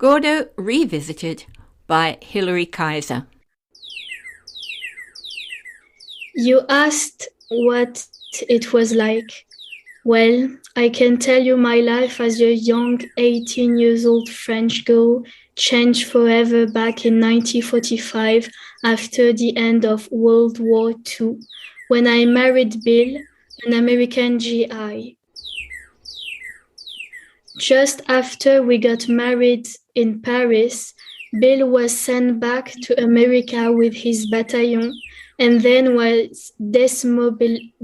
Gordo Revisited by Hilary Kaiser. You asked what it was like. Well, I can tell you my life as a young 18-year-old French girl changed forever back in 1945 after the end of World War II, when I married Bill, an American GI. Just after we got married in Paris, Bill was sent back to America with his battalion and then was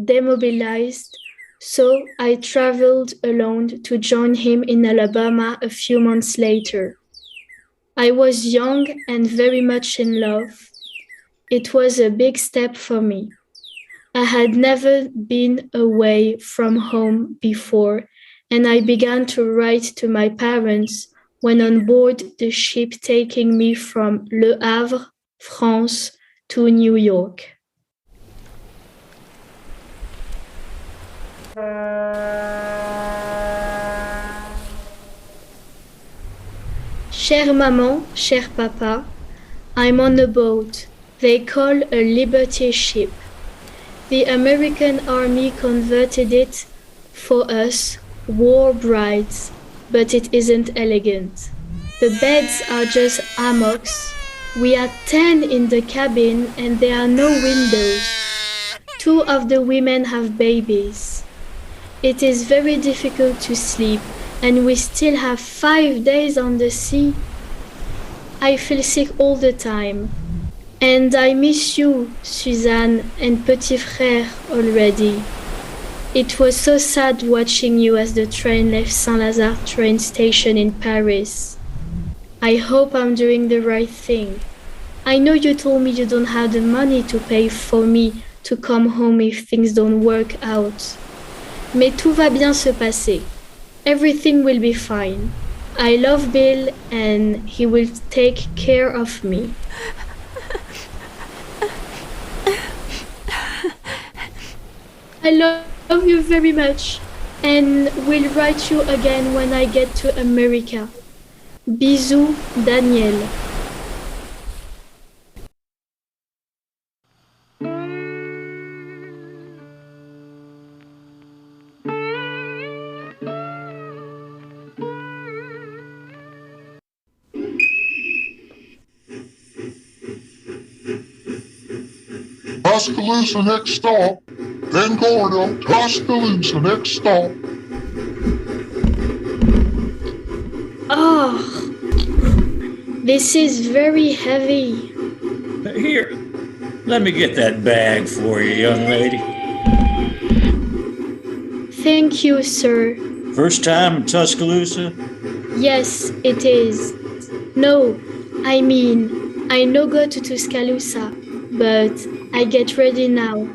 demobilized, so I traveled alone to join him in Alabama a few months later. I was young and very much in love. It was a big step for me. I had never been away from home before, and I began to write to my parents when on board the ship taking me from Le Havre, France, to New York. Chère maman, cher papa, I'm on a boat they call a Liberty ship. The American Army converted it for us war brides, but it isn't elegant. The beds are just hammocks. We are 10 in the cabin and there are no windows. 2 of the women have babies. It is very difficult to sleep, and we still have 5 days on the sea. I feel sick all the time. And I miss you, Suzanne, and Petit Frère already. It was so sad watching you as the train left Saint-Lazare train station in Paris. I hope I'm doing the right thing. I know you told me you don't have the money to pay for me to come home if things don't work out. Mais tout va bien se passer. Everything will be fine. I love Bill and he will take care of me. I love you very much and will write you again when I get to America. Bisous, Daniel. Tuscaloosa next stop, then Gordo, Tuscaloosa next stop. Oh, this is very heavy. Here, let me get that bag for you, young lady. Thank you, sir. First time in Tuscaloosa? Yes, it is. No, I mean, I no go to Tuscaloosa, but I get ready now.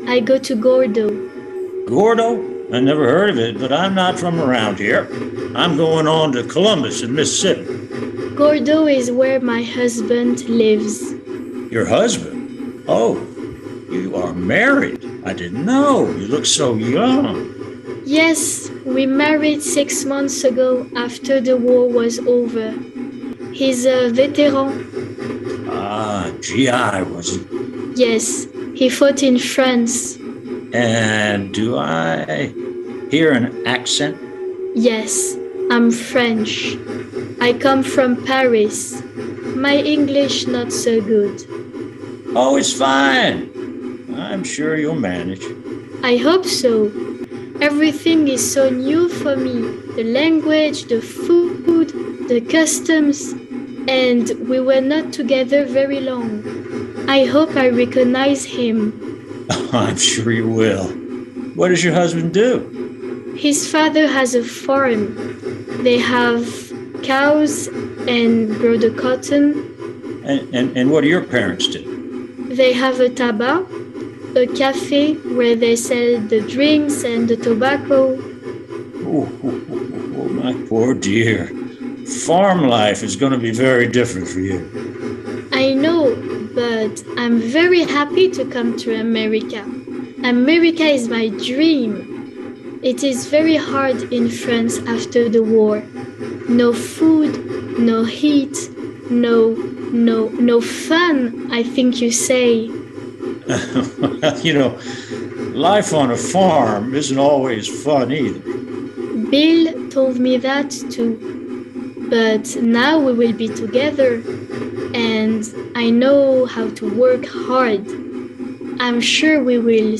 I go to Gordo. Gordo? I never heard of it, but I'm not from around here. I'm going on to Columbus in Mississippi. Gordo is where my husband lives. Your husband? Oh, you are married. I didn't know. You look so young. Yes, we married 6 months ago after the war was over. He's a veteran. Ah, GI, was he? Yes, he fought in France. And do I hear an accent? Yes, I'm French. I come from Paris. My English not so good. Oh, it's fine. I'm sure you'll manage. I hope so. Everything is so new for me. The language, the food, the customs, and we were not together very long. I hope I recognize him. I'm sure you will. What does your husband do? His father has a farm. They have cows and grow the cotton. And what do your parents do? They have a tabac, a cafe where they sell the drinks and the tobacco. Oh, my poor dear. Farm life is going to be very different for you. I know, but I'm very happy to come to America. America is my dream. It is very hard in France after the war. No food, no heat, no fun, I think you say. Well, life on a farm isn't always fun either. Bill told me that too. But now we will be together, and I know how to work hard. I'm sure we will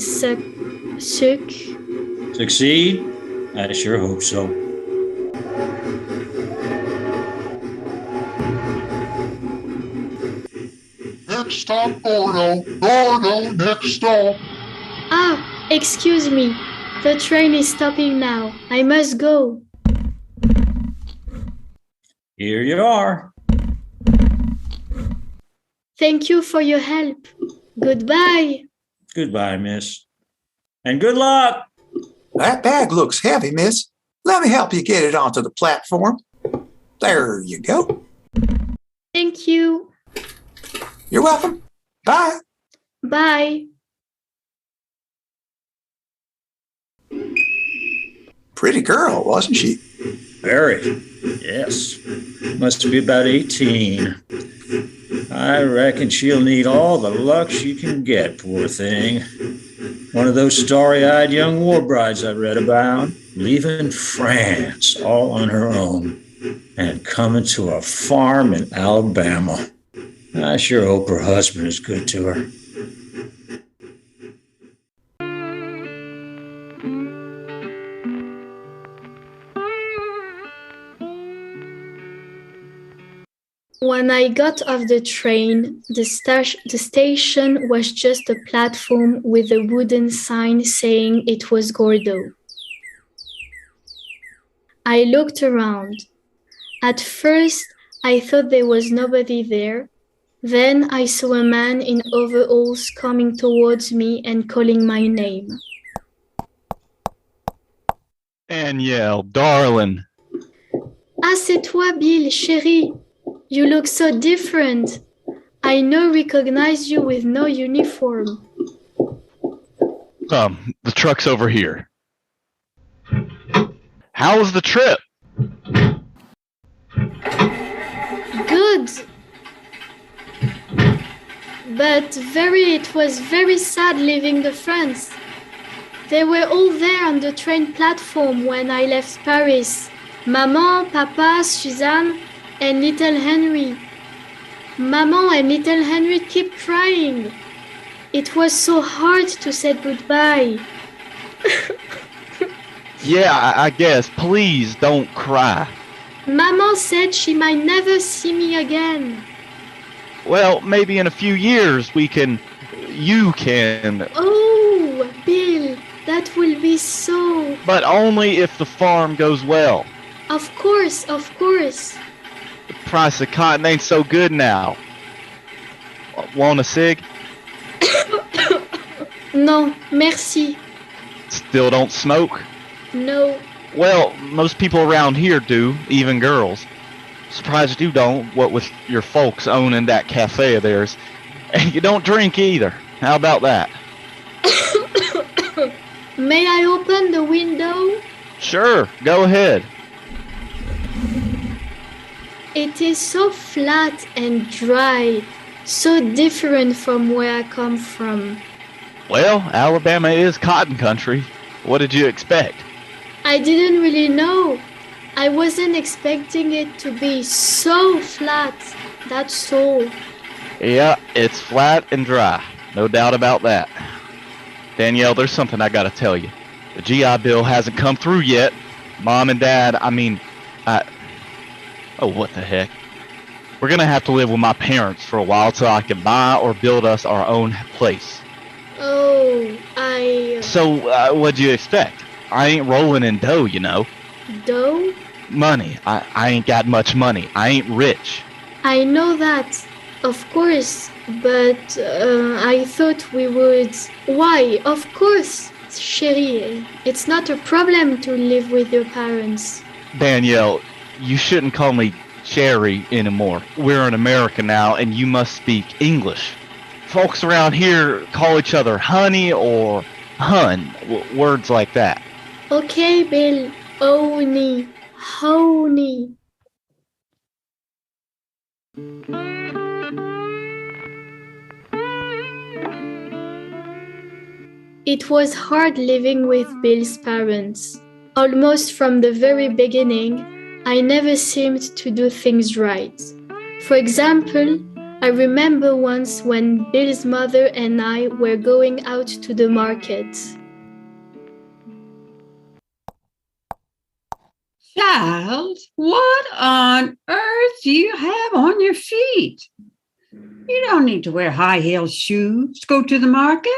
Succeed? I sure hope so. Next stop, Gordo. Gordo, next stop. Ah, excuse me. The train is stopping now. I must go. Here you are. Thank you for your help. Goodbye. Goodbye, miss. And good luck. That bag looks heavy, miss. Let me help you get it onto the platform. There you go. Thank you. You're welcome. Bye. Bye. Pretty girl, wasn't she? Very. Yes. Must be about 18. I reckon she'll need all the luck she can get, poor thing. One of those starry-eyed young war brides I read about, leaving France all on her own and coming to a farm in Alabama. I sure hope her husband is good to her. When I got off the train, the station was just a platform with a wooden sign saying it was Gordo. I looked around. At first, I thought there was nobody there. Then I saw a man in overalls coming towards me and calling my name. Danielle, darling. Ah, c'est toi, Bill, chérie. You look so different. I now recognize you with no uniform. The truck's over here. How was the trip? Good. But it was very sad leaving the France. They were all there on the train platform when I left Paris. Maman, Papa, Suzanne, and little Henry. Maman and little Henry kept crying. It was so hard to say goodbye. Yeah, I guess. Please don't cry. Maman said she might never see me again. Well, maybe in a few years you can. Oh, Bill, that will be so. But only if the farm goes well. Of course. The price of cotton ain't so good now. Want a cig? No, merci. Still don't smoke? No. Well, most people around here do, even girls. Surprised you don't, what with your folks owning that cafe of theirs. And you don't drink either. How about that? May I open the window? Sure, go ahead. It is so flat and dry, so different from where I come from. Well, Alabama is cotton country. What did you expect? I didn't really know. I wasn't expecting it to be so flat, that's all. Yeah, it's flat and dry. No doubt about that. Danielle, there's something I gotta tell you. The GI Bill hasn't come through yet. Mom and Dad, oh, what the heck. We're gonna have to live with my parents for a while till I can buy or build us our own place. Oh, So, what'd you expect? I ain't rolling in dough, you know. Dough? Money. I ain't got much money. I ain't rich. I know that, of course, but I thought we would. Why, of course, chérie. It's not a problem to live with your parents. Danielle, you shouldn't call me Cherry anymore. We're in America now, and you must speak English. Folks around here call each other honey or hun, words like that. Okay, Bill. Honey. It was hard living with Bill's parents. Almost from the very beginning, I never seemed to do things right. For example, I remember once when Bill's mother and I were going out to the market. Child, what on earth do you have on your feet? You don't need to wear high-heeled shoes to go to the market.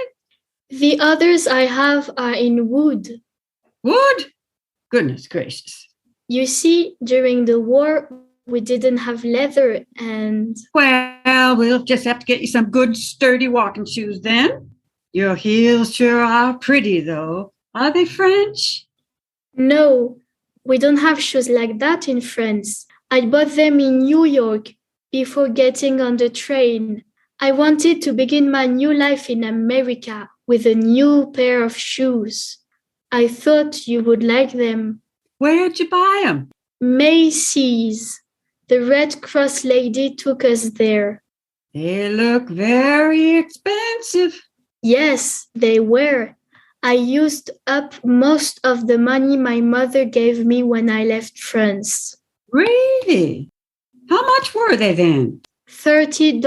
The others I have are in wood. Wood? Goodness gracious. You see, during the war, we didn't have leather and... Well, we'll just have to get you some good, sturdy walking shoes then. Your heels sure are pretty, though. Are they French? No, we don't have shoes like that in France. I bought them in New York before getting on the train. I wanted to begin my new life in America with a new pair of shoes. I thought you would like them. Where'd you buy them? Macy's. The Red Cross lady took us there. They look very expensive. Yes, they were. I used up most of the money my mother gave me when I left France. Really? How much were they then? $30.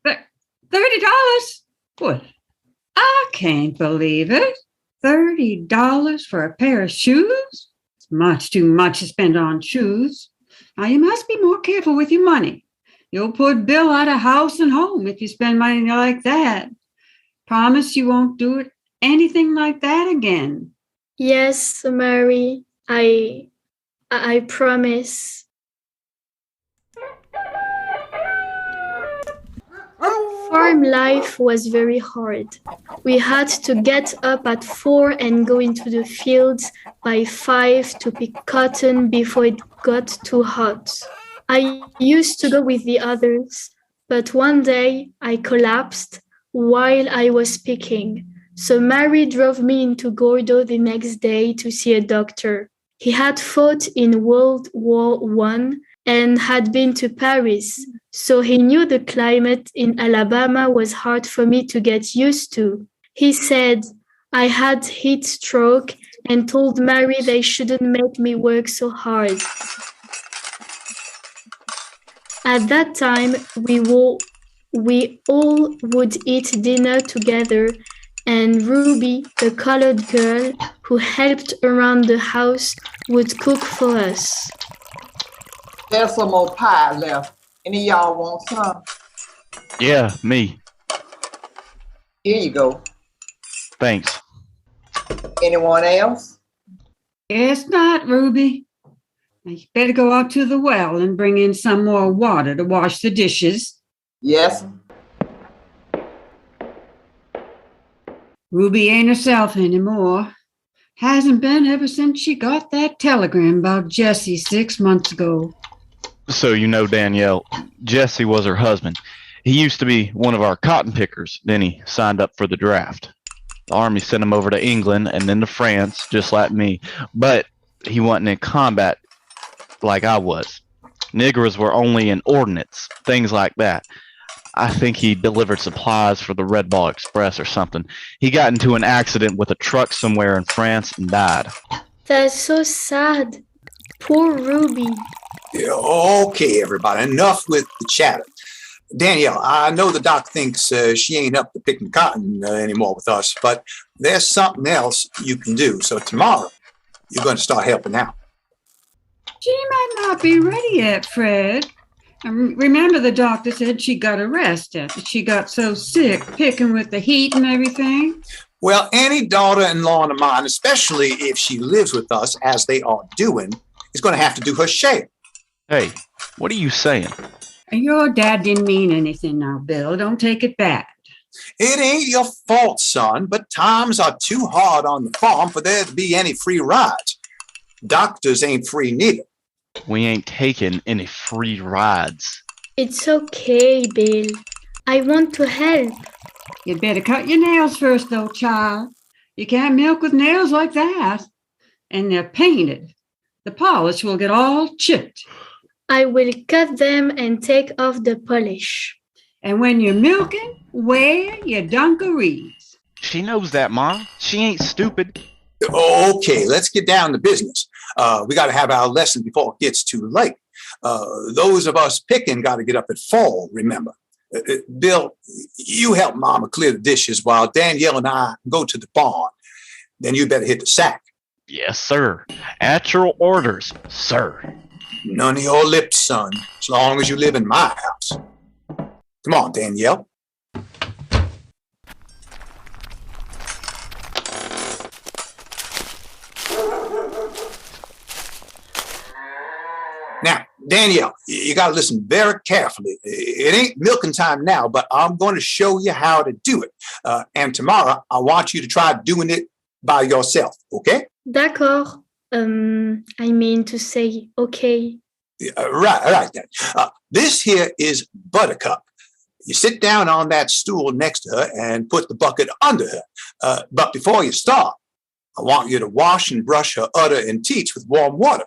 $30? What? I can't believe it. $30 for a pair of shoes? It's much too much to spend on shoes. Now, you must be more careful with your money. You'll put Bill out of house and home if you spend money like that. Promise you won't do it anything like that again. Yes, Mary, I promise. Farm life was very hard. We had to get up at 4 and go into the fields by 5 to pick cotton before it got too hot. I used to go with the others, but one day I collapsed while I was picking. So Mary drove me into Gordo the next day to see a doctor. He had fought in World War I and had been to Paris, so he knew the climate in Alabama was hard for me to get used to. He said I had heat stroke and told Mary they shouldn't make me work so hard. At that time, we all would eat dinner together, and Ruby, the colored girl who helped around the house, would cook for us. There's some more pie left. Any of y'all want some? Yeah, me. Here you go. Thanks. Anyone else? Guess not, Ruby. Now, you better go out to the well and bring in some more water to wash the dishes. Yes. Ruby ain't herself anymore. Hasn't been ever since she got that telegram about Jesse 6 months ago. So you know Danielle, Jesse was her husband. He used to be one of our cotton pickers. Then he signed up for the draft. The Army sent him over to England and then to France, just like me. But he wasn't in combat like I was. Niggers were only in ordnance, things like that. I think he delivered supplies for the Red Ball Express or something. He got into an accident with a truck somewhere in France and died. That's so sad. Poor Ruby. Yeah, okay, everybody, enough with the chatter. Danielle, I know the doc thinks she ain't up to picking cotton anymore with us, but there's something else you can do. So tomorrow, you're going to start helping out. She might not be ready yet, Fred. Remember the doctor said she got arrested. She got so sick picking with the heat and everything. Well, any daughter-in-law of mine, especially if she lives with us as they are doing, is going to have to do her share. Hey, what are you saying? Your dad didn't mean anything now, Bill. Don't take it bad. It ain't your fault, son, but times are too hard on the farm for there to be any free rides. Doctors ain't free neither. We ain't taking any free rides. It's okay, Bill. I want to help. You'd better cut your nails first, though, child. You can't milk with nails like that. And they're painted. The polish will get all chipped. I will cut them and take off the polish. And when you're milking, wear your dungarees. She knows that, Mom. She ain't stupid. Okay, let's get down to business. We got to have our lesson before it gets too late. Those of us picking got to get up at 4, remember. Bill, you help Mama clear the dishes while Danielle and I go to the barn. Then you better hit the sack. Yes, sir. At your orders, sir. None of your lips, son, as long as you live in my house. Come on, Danielle. Now, Danielle, you got to listen very carefully. It ain't milking time now, but I'm going to show you how to do it. And tomorrow, I want you to try doing it by yourself, okay? D'accord. I mean to say, okay. Right then. This here is Buttercup. You sit down on that stool next to her and put the bucket under her. But before you start, I want you to wash and brush her udder and teats with warm water.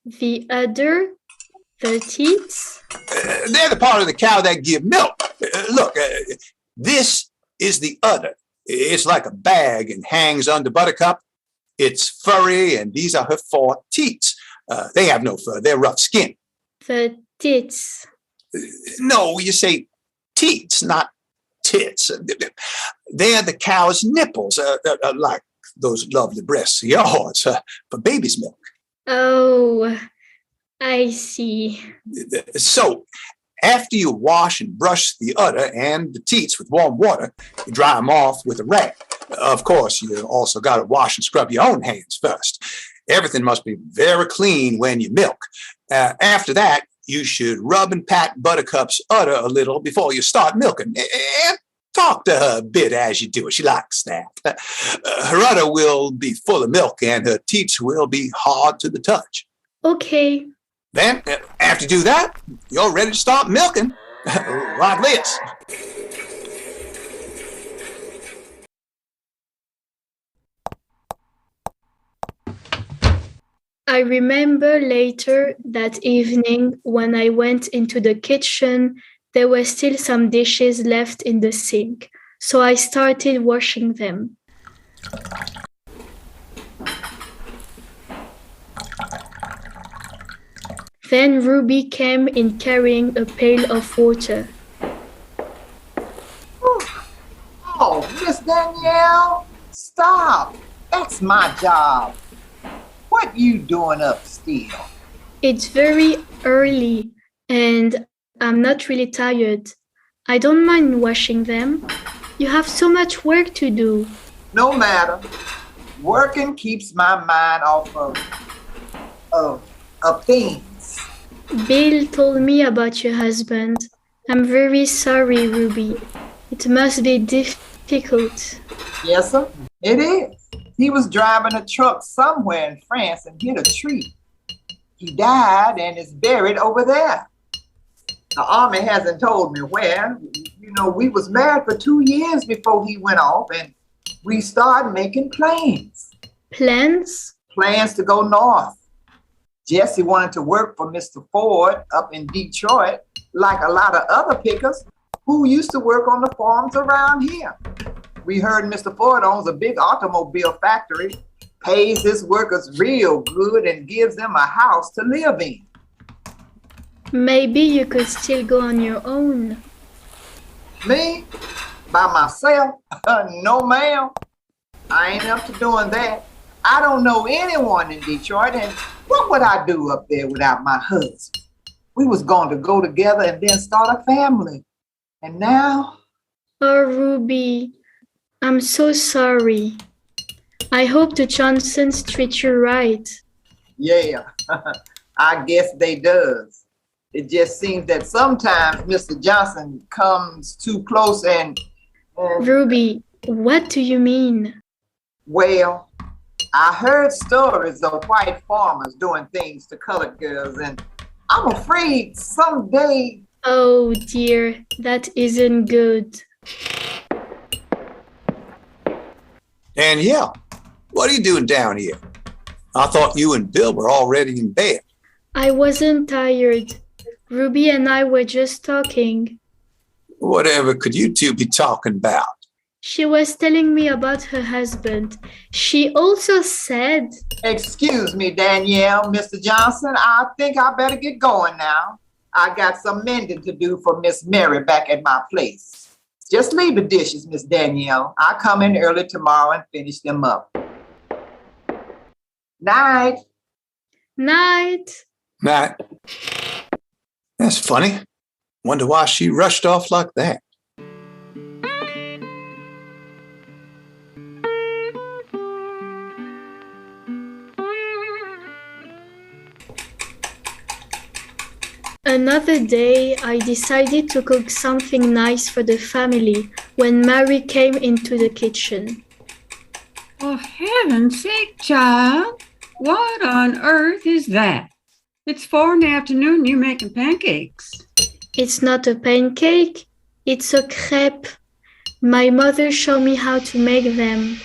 The udder, the teats. They're the part of the cow that give milk. Look, this is the udder. It's like a bag and hangs under Buttercup. It's furry, and these are her 4 teats. They have no fur. They're rough skin. The tits. No, you say teats, not tits. They're the cow's nipples, like those lovely breasts of yours, for baby's milk. Oh, I see. So, after you wash and brush the udder and the teats with warm water, you dry them off with a rag. Of course, you also got to wash and scrub your own hands first. Everything must be very clean when you milk. After that, you should rub and pat Buttercup's udder a little before you start milking. And talk to her a bit as you do it. She likes that. Her udder will be full of milk and her teats will be hard to the touch. Okay. Then, after you do that, you're ready to start milking. Like this. I remember later that evening when I went into the kitchen, there were still some dishes left in the sink, so I started washing them. Then Ruby came in carrying a pail of water. Oh, Miss Danielle, stop. That's my job. What you doing up still? It's very early and I'm not really tired. I don't mind washing them. You have so much work to do. No matter. Working keeps my mind off of things. Bill told me about your husband. I'm very sorry, Ruby. It must be difficult. Yes, sir. It is. He was driving a truck somewhere in France and hit a tree. He died and is buried over there. The army hasn't told me where. You know, we was married for 2 years before he went off, and we started making plans. Plans? Plans to go north. Jesse wanted to work for Mr. Ford up in Detroit, like a lot of other pickers who used to work on the farms around here. We heard Mr. Ford owns a big automobile factory, pays his workers real good, and gives them a house to live in. Maybe you could still go on your own. Me? By myself? No, ma'am. I ain't up to doing that. I don't know anyone in Detroit, and what would I do up there without my husband? We was going to go together and then start a family. And now? Oh, Ruby, I'm so sorry. I hope the Johnsons treat you right. Yeah, I guess they does. It just seems that sometimes Mr. Johnson comes too close and Ruby, what do you mean? Well, I heard stories of white farmers doing things to colored girls, and I'm afraid someday... Oh dear, that isn't good. Danielle, what are you doing down here? I thought you and Bill were already in bed. I wasn't tired. Ruby and I were just talking. Whatever could you two be talking about? She was telling me about her husband. She also said, Excuse me, Danielle, Mr. Johnson. I think I better get going now. I got some mending to do for Miss Mary back at my place. Just leave the dishes, Miss Danielle. I'll come in early tomorrow and finish them up. Night. Night. Nah. That's funny. Wonder why she rushed off like that. Another day, I decided to cook something nice for the family when Mary came into the kitchen. For heaven's sake, child, what on earth is that? It's 4 in the afternoon and you're making pancakes. It's not a pancake, it's a crepe. My mother showed me how to make them.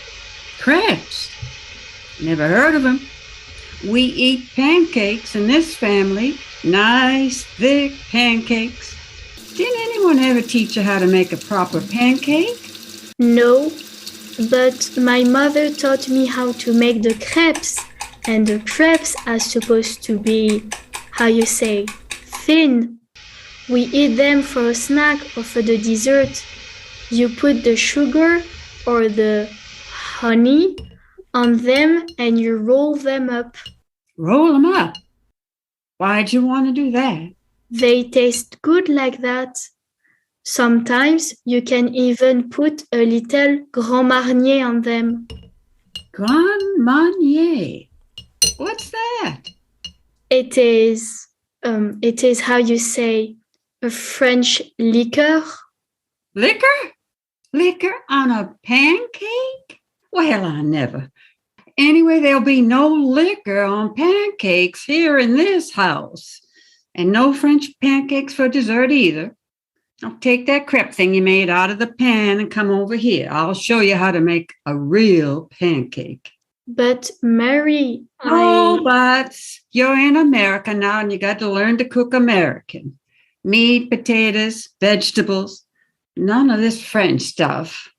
Crepes? Never heard of them. We eat pancakes in this family. Nice, thick pancakes. Didn't anyone ever teach you how to make a proper pancake? No, but my mother taught me how to make the crepes, and the crepes are supposed to be, how you say, thin. We eat them for a snack or for the dessert. You put the sugar or the honey on them and you roll them up. Roll them up? Why'd you want to do that? They taste good like that. Sometimes you can even put a little Grand Marnier on them. Grand Marnier? What's that? It is how you say, a French liqueur. Liquor? Liquor on a pancake? Well, I never. Anyway, there'll be no liquor on pancakes here in this house. And no French pancakes for dessert either. Now take that crepe thing you made out of the pan and come over here. I'll show you how to make a real pancake. But Mary, Oh, but you're in America now and you got to learn to cook American. Meat, potatoes, vegetables. None of this French stuff.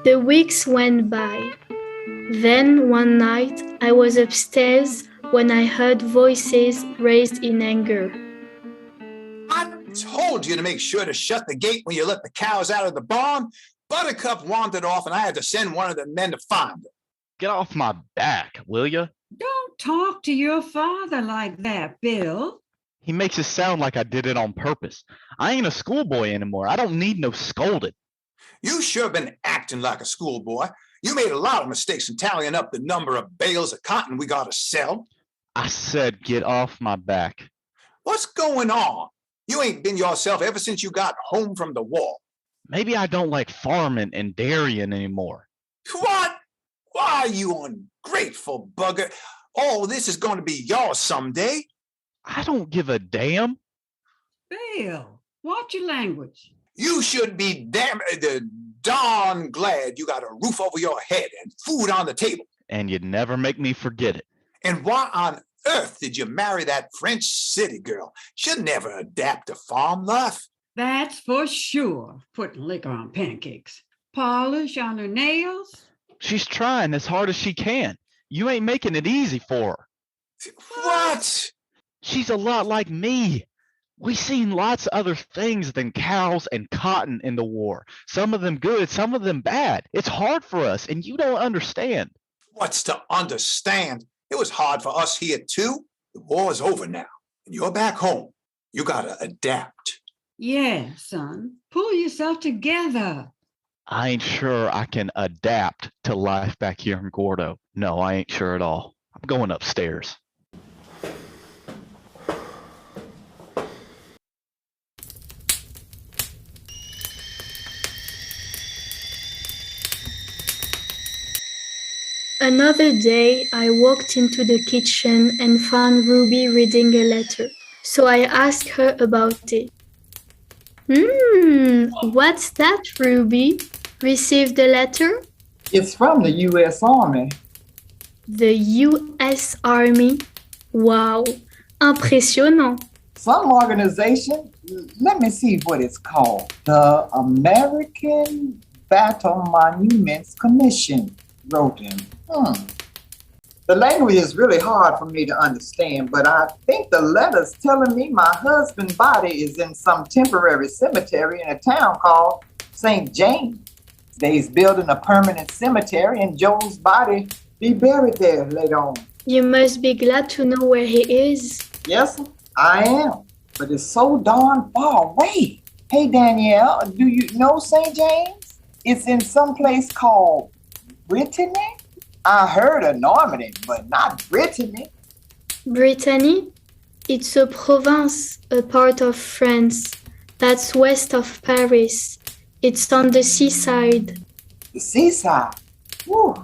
The weeks went by. Then one night I was upstairs when I heard voices raised in anger. I told you to make sure to shut the gate when you let the cows out of the barn. Buttercup wandered off and I had to send one of the men to find her. Get off my back, will you? Don't talk to your father like that, Bill. He makes it sound like I did it on purpose. I ain't a schoolboy anymore. I don't need no scolding. You sure been acting like a schoolboy. You made a lot of mistakes in tallying up the number of bales of cotton we got to sell. I said get off my back. What's going on? You ain't been yourself ever since you got home from the war. Maybe I don't like farming and dairying anymore. What? Why, you ungrateful bugger. All this is going to be yours someday. I don't give a damn. Bill, watch your language. You should be darn glad you got a roof over your head and food on the table. And you'd never make me forget it. And why on earth did you marry that French city girl? She'll never adapt to farm life. That's for sure. Putting liquor on pancakes. Polish on her nails. She's trying as hard as she can. You ain't making it easy for her. What? She's a lot like me. We seen lots of other things than cows and cotton in the war. Some of them good, some of them bad. It's hard for us, and you don't understand. What's to understand? It was hard for us here too. The war's over now, and you're back home. You gotta adapt. Yeah, son. Pull yourself together. I ain't sure I can adapt to life back here in Gordo. No, I ain't sure at all. I'm going upstairs. Another day, I walked into the kitchen and found Ruby reading a letter. So I asked her about it. What's that, Ruby? Received a letter? It's from the U.S. Army. The U.S. Army? Wow, impressionnant. Some organization, let me see what it's called. The American Battle Monuments Commission wrote him. The language is really hard for me to understand, but I think the letter's telling me my husband's body is in some temporary cemetery in a town called St. James. They's building a permanent cemetery and Joe's body be buried there later on. You must be glad to know where he is. Yes, I am, but it's so darn far away. Hey, Danielle, do you know St. James? It's in some place called Brittany. I heard of Normandy, but not Brittany. Brittany? It's a province, a part of France. That's west of Paris. It's on the seaside. The seaside? Whew.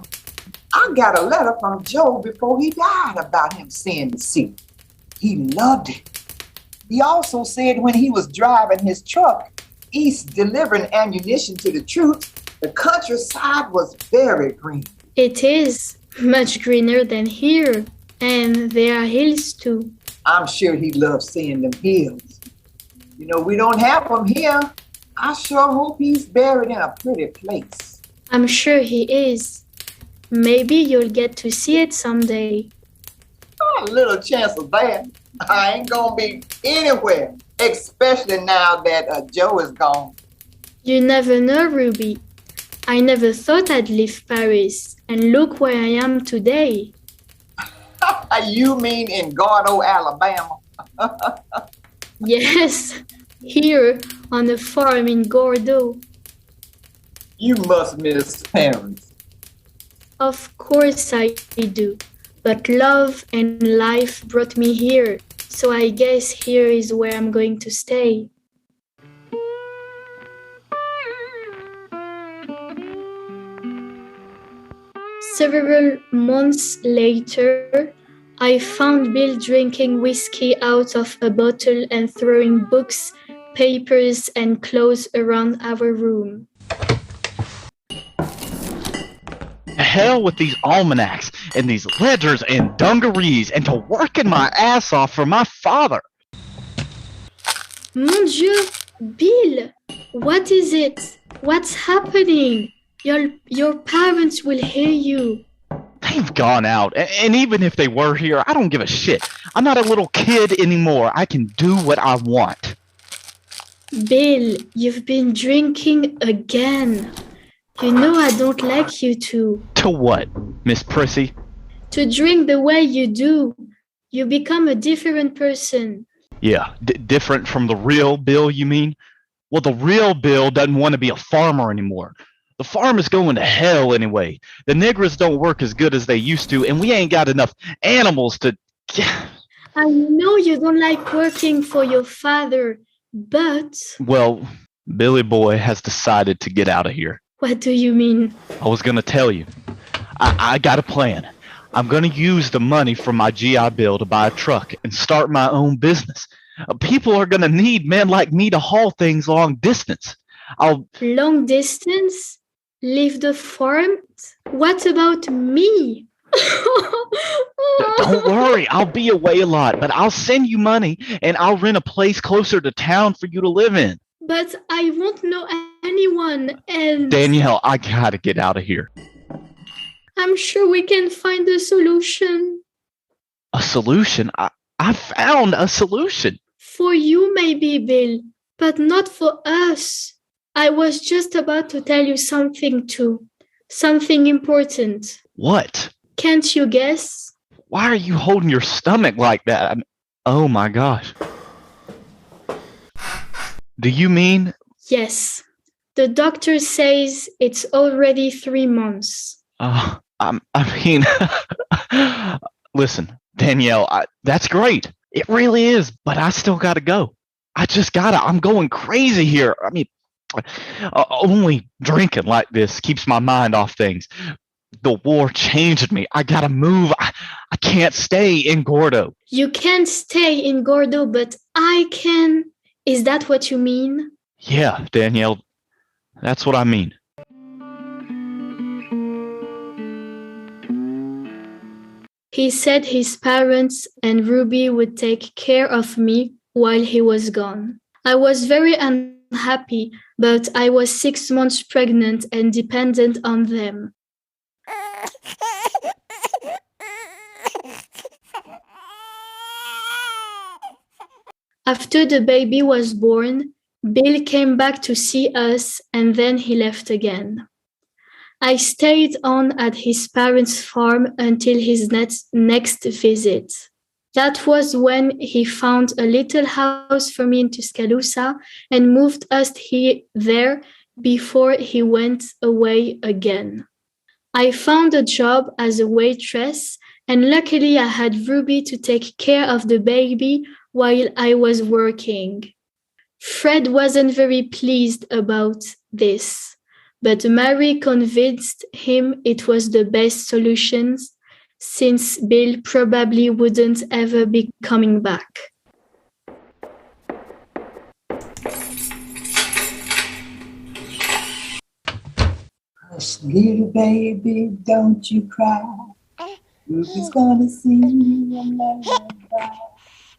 I got a letter from Joe before he died about him seeing the sea. He loved it. He also said when he was driving his truck east delivering ammunition to the troops, the countryside was very green. It is much greener than here, and there are hills too. I'm sure he loves seeing them hills. You know, we don't have them here. I sure hope he's buried in a pretty place. I'm sure he is. Maybe you'll get to see it someday. A little chance of that. I ain't gonna be anywhere, especially now that Joe is gone. You never know, Ruby. I never thought I'd leave Paris, and look where I am today. You mean in Gordo, Alabama? Yes, here on a farm in Gordo. You must miss Paris. Of course I do, but love and life brought me here, so I guess here is where I'm going to stay. Several months later, I found Bill drinking whiskey out of a bottle and throwing books, papers, and clothes around our room. Hell with these almanacs and these ledgers and dungarees and to working my ass off for my father. Mon Dieu, Bill, what is it? What's happening? Your parents will hear you. They've gone out, and even if they were here, I don't give a shit. I'm not a little kid anymore. I can do what I want. Bill, you've been drinking again. You know I don't like you to. To what, Miss Prissy? To drink the way you do. You become a different person. Yeah, different from the real Bill, you mean? Well, the real Bill doesn't want to be a farmer anymore. The farm is going to hell anyway. The niggers don't work as good as they used to, and we ain't got enough animals to... I know you don't like working for your father, but... Well, Billy Boy has decided to get out of here. What do you mean? I was going to tell you. I got a plan. I'm going to use the money from my GI Bill to buy a truck and start my own business. People are going to need men like me to haul things long distance. Long distance? Leave the farm? What about me? Don't worry, I'll be away a lot, but I'll send you money and I'll rent a place closer to town for you to live in. But I won't know anyone and... Danielle, I gotta get out of here. I'm sure we can find a solution. A solution? I found a solution. For you maybe, Bill, but not for us. I was just about to tell you something too. Something important. What? Can't you guess? Why are you holding your stomach like that? Oh my gosh. Do you mean? Yes. The doctor says it's already 3 months. Listen, Danielle, that's great. It really is, but I still gotta go. I'm going crazy here. Only drinking like this keeps my mind off things. The war changed me. I gotta move. I can't stay in Gordo. You can't stay in Gordo, but I can. Is that what you mean? Yeah, Danielle, that's what I mean. He said his parents and Ruby would take care of me while he was gone. I was very unhappy, but I was 6 months pregnant and dependent on them. After the baby was born, Bill came back to see us and then he left again. I stayed on at his parents' farm until his next visit. That was when he found a little house for me in Tuscaloosa and moved us there before he went away again. I found a job as a waitress, and luckily I had Ruby to take care of the baby while I was working. Fred wasn't very pleased about this, but Mary convinced him it was the best solution since Bill probably wouldn't ever be coming back. Hush, little baby, don't you cry. Ruby's gonna sing you a lullaby.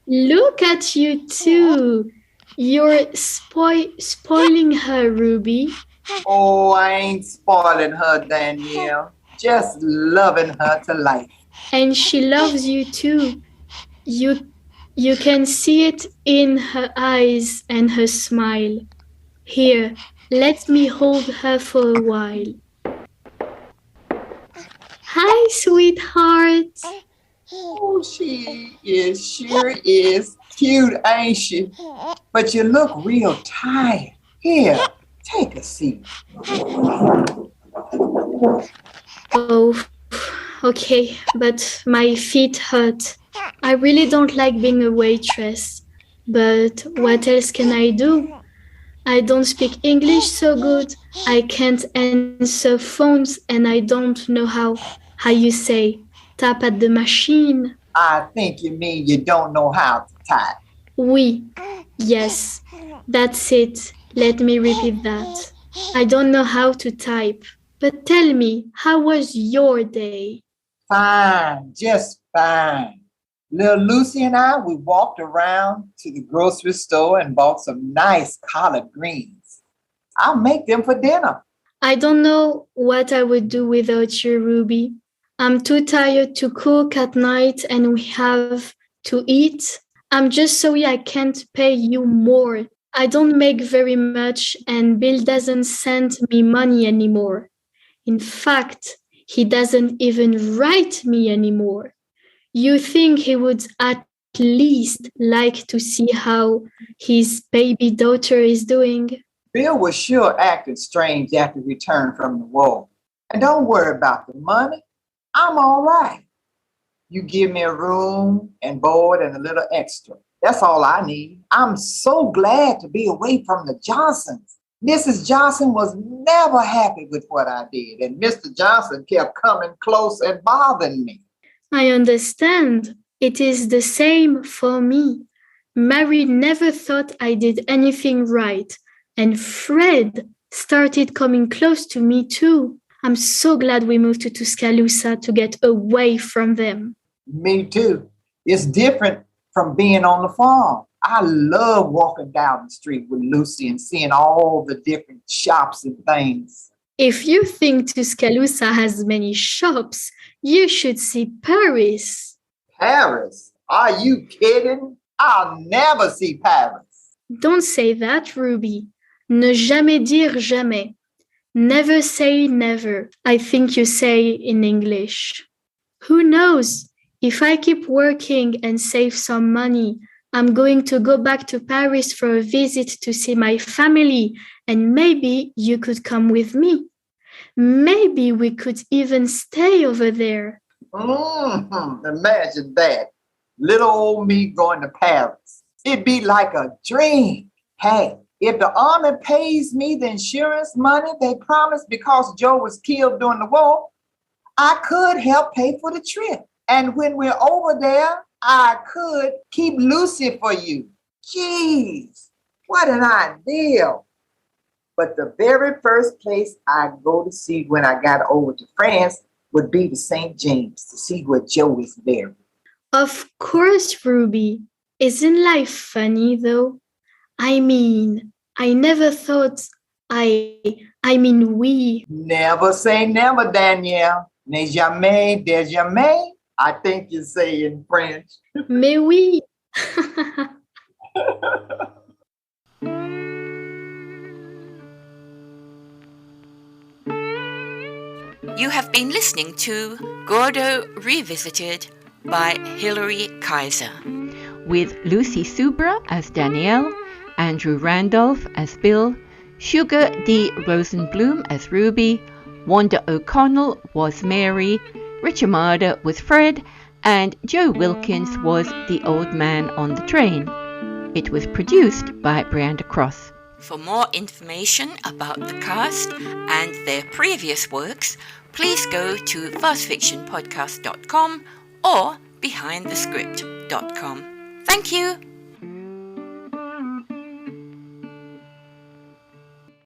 Look at you two. You're spoiling her, Ruby. Oh, I ain't spoiling her, Danielle. Just loving her to life. And she loves you too. You can see it in her eyes and her smile. Here, let me hold her for a while. Hi, sweetheart. Oh, she sure is cute, ain't she? But you look real tired. Here, take a seat. Oh, okay, but my feet hurt. I really don't like being a waitress, but what else can I do? I don't speak English so good, I can't answer phones, and I don't know how you say, tap at the machine. I think you mean you don't know how to type. Oui, yes, that's it. Let me repeat that. I don't know how to type. But tell me, how was your day? Fine, just fine. Little Lucy and I, we walked around to the grocery store and bought some nice collard greens. I'll make them for dinner. I don't know what I would do without you, Ruby. I'm too tired to cook at night and we have to eat. I'm just sorry I can't pay you more. I don't make very much and Bill doesn't send me money anymore. In fact, he doesn't even write me anymore. You think he would at least like to see how his baby daughter is doing? Bill was sure acting strange after he returned from the war. And don't worry about the money. I'm all right. You give me a room and board and a little extra. That's all I need. I'm so glad to be away from the Johnsons. Mrs. Johnson was never happy with what I did, and Mr. Johnson kept coming close and bothering me. I understand. It is the same for me. Mary never thought I did anything right, and Fred started coming close to me too. I'm so glad we moved to Tuscaloosa to get away from them. Me too. It's different from being on the farm. I love walking down the street with Lucy and seeing all the different shops and things. If you think Tuscaloosa has many shops, you should see Paris. Paris? Are you kidding? I'll never see Paris. Don't say that, Ruby. Ne jamais dire jamais. Never say never, I think you say in English. Who knows? If I keep working and save some money, I'm going to go back to Paris for a visit to see my family, and maybe you could come with me. Maybe we could even stay over there. Imagine that. Little old me going to Paris. It'd be like a dream. Hey, if the army pays me the insurance money they promised because Joe was killed during the war, I could help pay for the trip. And when we're over there, I could keep Lucy for you. Jeez, what an idea. But the very first place I go to see when I got over to France would be to St. James to see where Joe is buried. Of course, Ruby. Isn't life funny, though? I mean, I never thought we. Never say never, Danielle. Ne jamais, de jamais. I think you say in French. Mais oui. You have been listening to Gordo Revisited by Hilary Kaiser, with Lucy Subra as Danielle, Andrew Randolph as Bill, Sugar D. Rosenblum as Ruby, Wanda O'Connell was Mary, Rich Amada was Fred, and Joe Wilkins was the old man on the train. It was produced by Brianda Cross. For more information about the cast and their previous works, please go to fastfictionpodcast.com or behindthescript.com. Thank you.